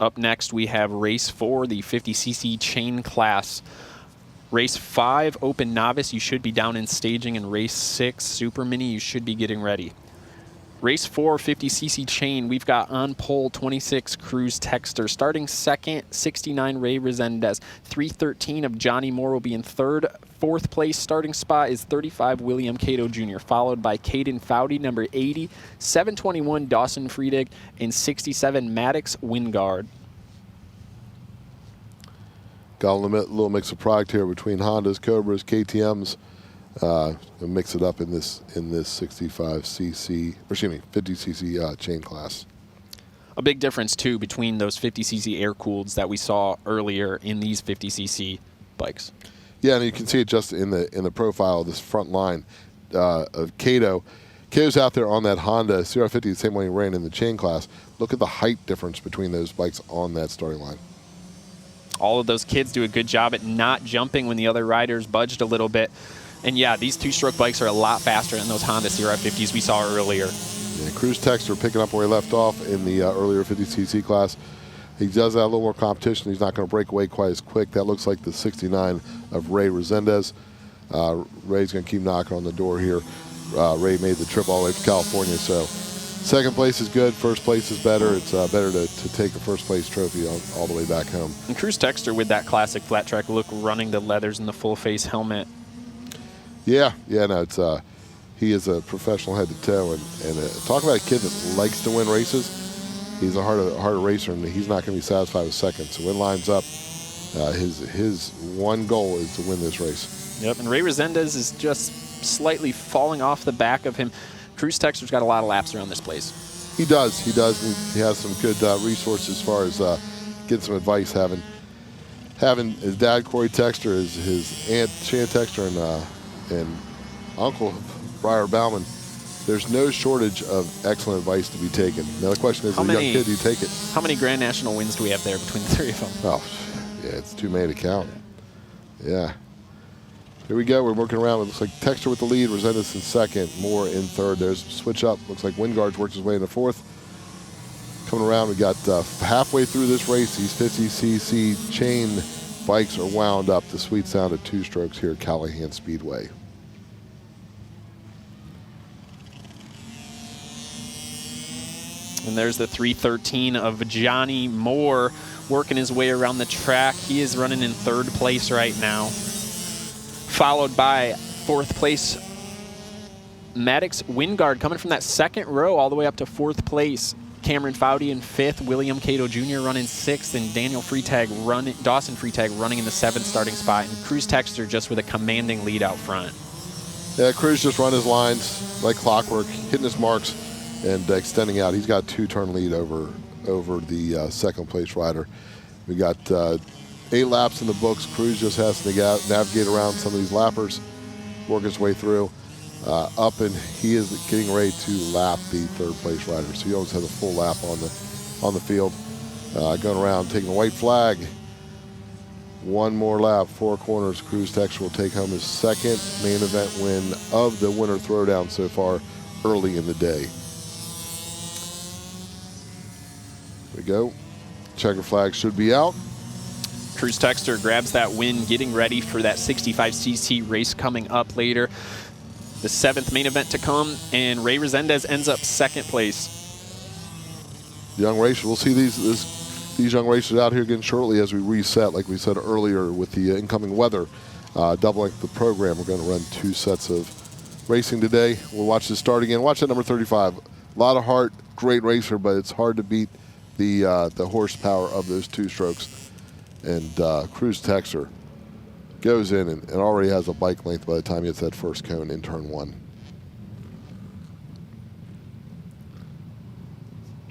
Up next, we have Race 4, the 50cc chain class. Race 5, Open Novice, you should be down in staging. And Race 6, Super Mini, you should be getting ready. Race 4, 50cc chain, we've got on pole 26, Cory Texter. Starting second, 69, Ray Resendez. 313 of Johnny Moore will be in third. Fourth place starting spot is 35, William Cato Jr., followed by Caden Foudy, number 80, 721, Dawson Friedig, and 67, Maddox Wingard. Got a little mix of product here between Hondas, Cobras, KTMs. Mix it up in this 65cc, or excuse me, 50cc chain class. A big difference too between those 50cc air cooleds that we saw earlier in these 50cc bikes. Yeah, and you can see it just in the profile of this front line of Cato. Cato's out there on that Honda CR50 the same way he ran in the chain class. Look at the height difference between those bikes on that starting line. All of those kids do a good job at not jumping when the other riders budged a little bit. And yeah, these two-stroke bikes are a lot faster than those Honda CR50s we saw earlier. Yeah, Cory Texter picking up where he left off in the earlier 50cc class. He does have a little more competition. He's not going to break away quite as quick. That looks like the 69 of Ray Resendez. Ray's going to keep knocking on the door here. Ray made the trip all the way from California, so second place is good. First place is better. It's better to take a first-place trophy all the way back home. And Cory Texter with that classic flat track look, running the leathers and the full-face helmet. Yeah, no, it's he is a professional head to toe, and talk about a kid that likes to win races. He's a harder racer, and he's not going to be satisfied with second. So when lines up, his one goal is to win this race. Yep, and Ray Resendez is just slightly falling off the back of him. Cory Texter's got a lot of laps around this place. He does. He has some good resources as far as getting some advice. Having his dad, Cory Texter, his aunt, Shan Texter, and Uncle Briar Bauman, there's no shortage of excellent advice to be taken. Now the question is, as a young kid, do you take it? How many Grand National wins do we have there between the three of them? Oh, yeah, it's too many to count. Yeah. Here we go. We're working around. It looks like Texter with the lead, Resendez in second, Moore in third. There's a switch up. Looks like Wingard's worked his way into fourth. Coming around, we got halfway through this race. These 50cc chain bikes are wound up. The sweet sound of two strokes here at Callahan Speedway. And there's the 313 of Johnny Moore working his way around the track. He is running in third place right now, followed by fourth place Maddox Wingard coming from that second row all the way up to fourth place. Cameron Foudy in fifth, William Cato Jr. running sixth, and Dawson Friedig running in the seventh starting spot, and Cory Texter just with a commanding lead out front. Yeah, Cruz just run his lines like clockwork, hitting his marks and extending out. He's got a two-turn lead over the second place rider. We got 8 laps in the books. Cruz just has to navigate around some of these lappers, work his way through. And he is getting ready to lap the third place rider. So he always has a full lap on the field. Going around, taking the white flag. One more lap, 4 corners. Cory Texter will take home his second main event win of the Winter Throwdown so far early in the day. There we go. Checker flag should be out. Cory Texter grabs that win, getting ready for that 65cc race coming up later. The 7th main event to come, and Ray Resendez ends up second place. Young racers, we'll see these young racers out here again shortly as we reset, like we said earlier, with the incoming weather. Doubling the program, we're going to run 2 sets of racing today. We'll watch this start again. Watch that number 35. A lot of heart, great racer, but it's hard to beat the horsepower of those 2 strokes. And Cory Texter goes in and already has a bike length by the time he hits that first cone in turn 1.